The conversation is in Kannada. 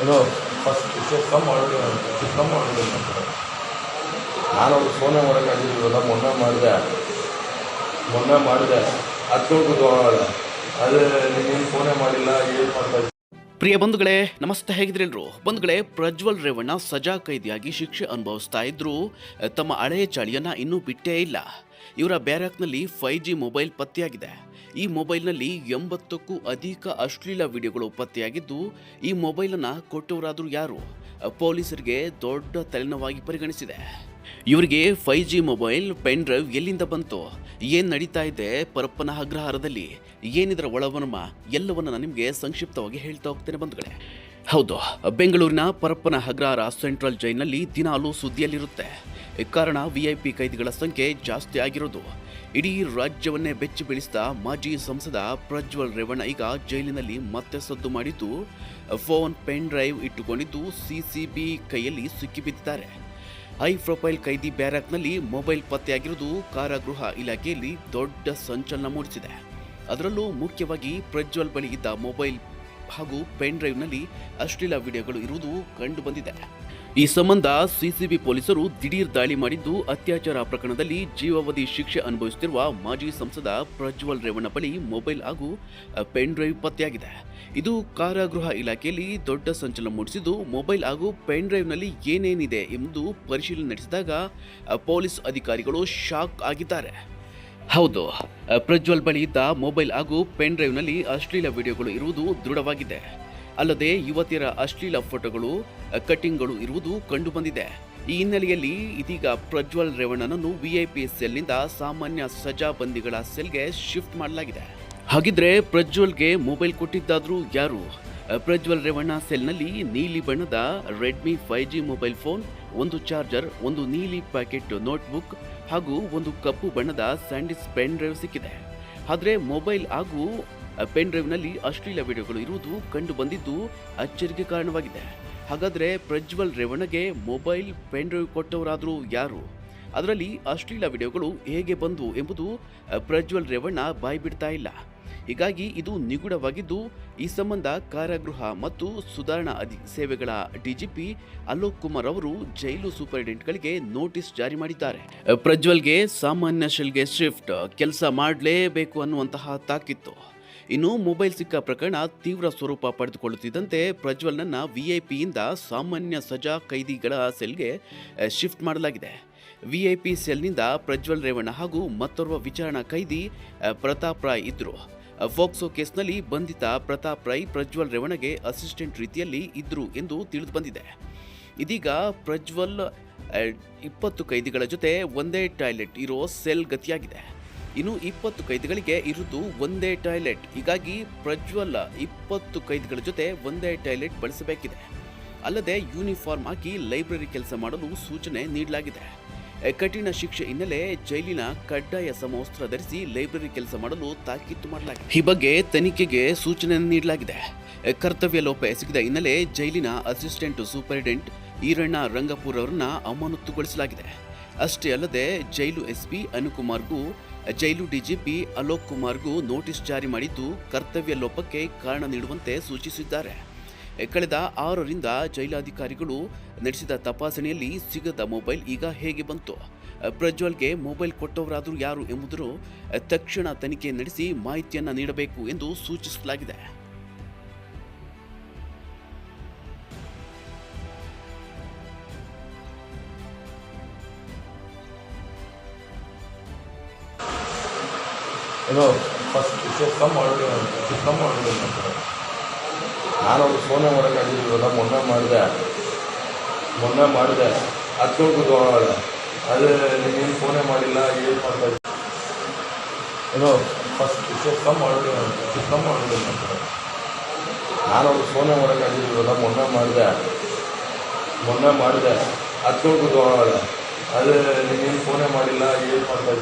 ಏನೋ ಫಸ್ಟ್ ಕಮ್ ಆಲ್ರೆಡಿ ನಾನು ಅವ್ರಿಗೆ ಫೋನೇ ಮಾಡೋಕ್ಕಾಗಿದ್ದೀವಲ್ಲ ಮೊನ್ನೆ ಮಾಡಿದೆ ಹತ್ತು ಕೂತ್ಕೊಳ್ಳೋಣ ಅದೇ ನೀನೇನು ಫೋನೇ ಮಾಡಿಲ್ಲ ಏನು ಮಾಡ್ತಾ ಇದ್ದೆ. ಪ್ರಿಯ ಬಂಧುಗಳೇ, ನಮಸ್ತೆ, ಹೇಗಿದ್ರೆಲ್ರು? ಬಂಧುಗಳೇ, ಪ್ರಜ್ವಲ್ ರೇವಣ್ಣ ಸಜಾ ಕೈದಿಯಾಗಿ ಶಿಕ್ಷೆ ಅನುಭವಿಸ್ತಾ ಇದ್ರು. ತಮ್ಮ ಹಳೆಯ ಚಾಳಿಯನ್ನ ಇನ್ನೂ ಬಿಟ್ಟೇ ಇಲ್ಲ. ಇವರ ಬ್ಯಾರಕ್ನಲ್ಲಿ 5G ಮೊಬೈಲ್ ಪತ್ತೆಯಾಗಿದೆ. ಈ ಮೊಬೈಲ್ನಲ್ಲಿ 80ಕ್ಕೂ ಅಧಿಕ ಅಶ್ಲೀಲ ವಿಡಿಯೋಗಳು ಪತ್ತೆಯಾಗಿದ್ದು, ಈ ಮೊಬೈಲನ್ನು ಕೊಟ್ಟವರಾದರೂ ಯಾರು? ಪೊಲೀಸರಿಗೆ ದೊಡ್ಡ ತಲೆನೋವಾಗಿ ಪರಿಗಣಿಸಿದೆ. ಇವರಿಗೆ 5G ಮೊಬೈಲ್ ಪೆನ್ ಡ್ರೈವ್ ಎಲ್ಲಿಂದ ಬಂತು? ಏನು ನಡೀತಾ ಇದೆ ಪರಪ್ಪನ ಅಗ್ರಹಾರದಲ್ಲಿ? ಏನಿದರ ಒಳವರ್ಮ? ಎಲ್ಲವನ್ನ ನಾನು ನಿಮಗೆ ಸಂಕ್ಷಿಪ್ತವಾಗಿ ಹೇಳ್ತಾ ಹೋಗ್ತೇನೆ ಬಂಧುಗಳೇ. ಹೌದು, ಬೆಂಗಳೂರಿನ ಪರಪ್ಪನ ಅಗ್ರಹಾರ ಸೆಂಟ್ರಲ್ ಜೈಲಿನಲ್ಲಿ ದಿನಾಲೂ ಸುದ್ದಿಯಲ್ಲಿರುತ್ತೆ. ಕಾರಣ VIP ಕೈದಿಗಳ ಸಂಖ್ಯೆ ಜಾಸ್ತಿ ಆಗಿರೋದು. ಇಡೀ ರಾಜ್ಯವನ್ನೇ ಬೆಚ್ಚಿ ಬೀಳಿಸಿದ ಮಾಜಿ ಸಂಸದ ಪ್ರಜ್ವಲ್ ರೇವಣ್ಣ ಈಗ ಜೈಲಿನಲ್ಲಿ ಮತ್ತೆ ಸದ್ದು ಮಾಡಿದ್ದು, ಫೋನ್ ಪೆನ್ ಡ್ರೈವ್ ಇಟ್ಟುಕೊಂಡಿದ್ದು CCB ಕೈಯಲ್ಲಿ ಸಿಕ್ಕಿಬಿದ್ದಿದ್ದಾರೆ. ಹೈ ಪ್ರೊಫೈಲ್ ಕೈದಿ ಬ್ಯಾರಕ್ನಲ್ಲಿ ಮೊಬೈಲ್ ಪತ್ತೆಯಾಗಿರುವುದು ಕಾರಾಗೃಹ ಇಲಾಖೆಯಲ್ಲಿ ದೊಡ್ಡ ಸಂಚಲನ ಮೂಡಿಸಿದೆ. ಅದರಲ್ಲೂ ಮುಖ್ಯವಾಗಿ ಪ್ರಜ್ವಲ್ ಬಳಿ ಇದ್ದ ಮೊಬೈಲ್ ಹಾಗೂ ಪೆನ್ ಡ್ರೈವ್ನಲ್ಲಿ ಅಶ್ಲೀಲ ವಿಡಿಯೋಗಳು ಇರುವುದು ಕಂಡುಬಂದಿದೆ. ಈ ಸಂಬಂಧ CCB ಪೊಲೀಸರು ದಿಢೀರ್ ದಾಳಿ ಮಾಡಿದ್ದು, ಅತ್ಯಾಚಾರ ಪ್ರಕರಣದಲ್ಲಿ ಜೀವಾವಧಿ ಶಿಕ್ಷೆ ಅನುಭವಿಸುತ್ತಿರುವ ಮಾಜಿ ಸಂಸದ ಪ್ರಜ್ವಲ್ ರೇವಣ್ಣ ಬಳಿ ಮೊಬೈಲ್ ಹಾಗೂ ಪೆನ್ ಡ್ರೈವ್ ಪತ್ತೆಯಾಗಿದೆ. ಇದು ಕಾರಾಗೃಹ ಇಲಾಖೆಯಲ್ಲಿ ದೊಡ್ಡ ಸಂಚಲನ ಮೂಡಿಸಿದ್ದು, ಮೊಬೈಲ್ ಹಾಗೂ ಪೆನ್ ಡ್ರೈವ್ನಲ್ಲಿ ಏನೇನಿದೆ ಎಂಬುದು ಪರಿಶೀಲನೆ ನಡೆಸಿದಾಗ ಪೊಲೀಸ್ ಅಧಿಕಾರಿಗಳು ಶಾಕ್ ಆಗಿದ್ದಾರೆ. ಹೌದು, ಪ್ರಜ್ವಲ್ ಬಳಿ ಇದ್ದ ಮೊಬೈಲ್ ಹಾಗೂ ಪೆನ್ ಡ್ರೈವ್ನಲ್ಲಿ ಅಶ್ಲೀಲ ವಿಡಿಯೋಗಳು ಇರುವುದು ದೃಢವಾಗಿದೆ. ಅಲ್ಲದೆ ಯುವತಿಯರ ಅಶ್ಲೀಲ ಫೋಟೋಗಳು, ಕಟ್ಟಿಂಗ್ಗಳು ಇರುವುದು ಕಂಡುಬಂದಿದೆ. ಈ ಹಿನ್ನೆಲೆಯಲ್ಲಿ ಇದೀಗ ಪ್ರಜ್ವಲ್ ರೇವಣ್ಣನನ್ನು VIP ಸೆಲ್ನಿಂದ ಸಾಮಾನ್ಯ ಸಜಾ ಬಂದಿಗಳ ಸೆಲ್ಗೆ ಶಿಫ್ಟ್ ಮಾಡಲಾಗಿದೆ. ಹಾಗಿದ್ರೆ ಪ್ರಜ್ವಲ್ಗೆ ಮೊಬೈಲ್ ಕೊಟ್ಟಿದ್ದಾದ್ರೂ ಯಾರು? ಪ್ರಜ್ವಲ್ ರೇವಣ್ಣ ಸೆಲ್ನಲ್ಲಿ ನೀಲಿ ಬಣ್ಣದ ರೆಡ್ಮಿ 5G ಮೊಬೈಲ್ ಫೋನ್, ಒಂದು ಚಾರ್ಜರ್, ಒಂದು ನೀಲಿ ಪ್ಯಾಕೆಟ್ ನೋಟ್ಬುಕ್ ಹಾಗೂ ಒಂದು ಕಪ್ಪು ಬಣ್ಣದ ಸ್ಯಾಂಡಿಸ್ ಪೆನ್ ಡ್ರೈವ್ ಸಿಕ್ಕಿದೆ. ಆದರೆ ಮೊಬೈಲ್ ಹಾಗೂ ಪೆನ್ ಡ್ರೈವ್ನಲ್ಲಿ ಅಶ್ಲೀಲ ವಿಡಿಯೋಗಳು ಇರುವುದು ಕಂಡು ಬಂದಿದ್ದು ಅಚ್ಚರಿಗೆ ಕಾರಣವಾಗಿದೆ. ಹಾಗಾದರೆ ಪ್ರಜ್ವಲ್ ರೇವಣ್ಣಗೆ ಮೊಬೈಲ್ ಪೆನ್ ಡ್ರೈವ್ ಕೊಟ್ಟವರಾದರೂ ಯಾರು? ಅದರಲ್ಲಿ ಅಶ್ಲೀಲ ವಿಡಿಯೋಗಳು ಹೇಗೆ ಬಂದವು ಎಂಬುದು ಪ್ರಜ್ವಲ್ ರೇವಣ್ಣ ಬಾಯಿ ಬಿಡ್ತಾ ಇಲ್ಲ. ಹೀಗಾಗಿ ಇದು ನಿಗೂಢವಾಗಿದ್ದು, ಈ ಸಂಬಂಧ ಕಾರಾಗೃಹ ಮತ್ತು ಸುಧಾರಣಾ ಸೇವೆಗಳ DGP ಅಲೋಕ್ ಕುಮಾರ್ ಅವರು ಜೈಲು ಸೂಪರಿಂಟೆಂಡೆಂಟ್ಗಳಿಗೆ ನೋಟಿಸ್ ಜಾರಿ ಮಾಡಿದ್ದಾರೆ. ಪ್ರಜ್ವಲ್ಗೆ ಸಾಮಾನ್ಯ ಶೆಲ್ಗೆ ಶಿಫ್ಟ್, ಕೆಲಸ ಮಾಡಲೇಬೇಕು ಅನ್ನುವಂತಹ ತಾಕಿತ್ತು. ಇನ್ನು ಮೊಬೈಲ್ ಸಿಕ್ಕ ಪ್ರಕರಣ ತೀವ್ರ ಸ್ವರೂಪ ಪಡೆದುಕೊಳ್ಳುತ್ತಿದ್ದಂತೆ ಪ್ರಜ್ವಲ್ನನ್ನ VIPಯಿಂದ ಸಾಮಾನ್ಯ ಸಜಾ ಕೈದಿಗಳ ಸೆಲ್ಗೆ ಶಿಫ್ಟ್ ಮಾಡಲಾಗಿದೆ. VIP ಸೆಲ್ನಿಂದ ಪ್ರಜ್ವಲ್ ರೇವಣ್ಣ ಹಾಗೂ ಮತ್ತೋರ್ವ ವಿಚಾರಣಾ ಕೈದಿ ಪ್ರತಾಪ್ ರಾಯ್ ಇದ್ರು. ಫೋಕ್ಸೋ ಕೇಸ್ನಲ್ಲಿ ಬಂಧಿತ ಪ್ರತಾಪ್ ರಾಯ್ ಪ್ರಜ್ವಲ್ ರೇವಣ್ಣಗೆ ಅಸಿಸ್ಟೆಂಟ್ ರೀತಿಯಲ್ಲಿ ಇದ್ರು ಎಂದು ತಿಳಿದು ಬಂದಿದೆ. ಇದೀಗ ಪ್ರಜ್ವಲ್ 20 ಕೈದಿಗಳ ಜೊತೆ ಒಂದೇ ಟಾಯ್ಲೆಟ್ ಇರೋ ಸೆಲ್ ಗತಿಯಾಗಿದೆ. ಇನ್ನು 20 ಕೈದಿಗಳಿಗೆ ಇರುವುದು ಒಂದೇ ಟಾಯ್ಲೆಟ್. ಹೀಗಾಗಿ ಪ್ರಜ್ವಲ್ 20 ಕೈದಿಗಳ ಜೊತೆ ಒಂದೇ ಟಾಯ್ಲೆಟ್ ಬಳಸಬೇಕಿದೆ. ಅಲ್ಲದೆ ಯೂನಿಫಾರ್ಮ್ ಹಾಕಿ ಲೈಬ್ರರಿ ಕೆಲಸ ಮಾಡಲು ಸೂಚನೆ ನೀಡಲಾಗಿದೆ. ಕಠಿಣ ಶಿಕ್ಷೆ ಹಿನ್ನೆಲೆ ಜೈಲಿನ ಕಡ್ಡಾಯ ಸಮವಸ್ತ್ರ ಧರಿಸಿ ಲೈಬ್ರರಿ ಕೆಲಸ ಮಾಡಲು ತಾಕೀತು ಮಾಡಲಾಗಿದೆ. ಈ ಬಗ್ಗೆ ತನಿಖೆಗೆ ಸೂಚನೆ ನೀಡಲಾಗಿದೆ. ಕರ್ತವ್ಯ ಲೋಪ ಎಸಗಿದ ಹಿನ್ನೆಲೆ ಜೈಲಿನ ಅಸಿಸ್ಟೆಂಟ್ ಸೂಪರಿಂಟೆಂಡೆಂಟ್ ಈರಣ್ಣ ರಂಗಪುರ್ ಅವರನ್ನ ಅಮಾನತುಗೊಳಿಸಲಾಗಿದೆ. ಅಷ್ಟೇ ಅಲ್ಲದೆ ಜೈಲು SP ಅನುಕುಮಾರ್ಗೂ ಜೈಲು DGP ಅಲೋಕ್ ಕುಮಾರ್ಗೂ ನೋಟಿಸ್ ಜಾರಿ ಮಾಡಿದ್ದು, ಕರ್ತವ್ಯ ಲೋಪಕ್ಕೆ ಕಾರಣ ನೀಡುವಂತೆ ಸೂಚಿಸಿದ್ದಾರೆ. ಕಳೆದ 6ರಿಂದ ಜೈಲಾಧಿಕಾರಿಗಳು ನಡೆಸಿದ ತಪಾಸಣೆಯಲ್ಲಿ ಸಿಗದ ಮೊಬೈಲ್ ಈಗ ಹೇಗೆ ಬಂತು? ಪ್ರಜ್ವಲ್ಗೆ ಮೊಬೈಲ್ ಕೊಟ್ಟವರಾದರೂ ಯಾರು ಎಂಬುದನ್ನು ತಕ್ಷಣ ತನಿಖೆ ನಡೆಸಿ ಮಾಹಿತಿಯನ್ನು ನೀಡಬೇಕು ಎಂದು ಸೂಚಿಸಲಾಗಿದೆ. ಏನೋ ಫಸ್ಟ್ ಕಮ್ ಆಲ್ರೆಡಿ ನಾನು ಅವ್ರಿಗೆ ಫೋನೇ ಮಾಡೋಕ್ಕಾಗಿದ್ದೀವಲ್ಲ ಮೊನ್ನೆ ಮಾಡಿದೆ ಹತ್ತು ಕೂತ್ಕೊಳ್ಳೋಣ ಅದೇ ನೀನೇನು ಫೋನೇ ಮಾಡಿಲ್ಲ ಏನು ಮಾಡ್ತಾ ಇದ್ದೆ. ಏನೋ ಫಸ್ಟ್ ಕಮ್ ಆಲ್ರೆಡಿ ನಾನು ಅವ್ರಿಗೆ ಫೋನೇ ಮಾಡೋಕ್ಕಾಗಿದ್ದೀವಲ್ಲ ಮೊನ್ನೆ ಮಾಡಿದೆ ಹತ್ತು ಕೂತ್ಕೊಳ್ಳೋಣ ಅದೇ ನೀನೇನು ಫೋನೇ ಮಾಡಿಲ್ಲ ಏನು ಮಾಡ್ತಾ ಇದ್ದೆ.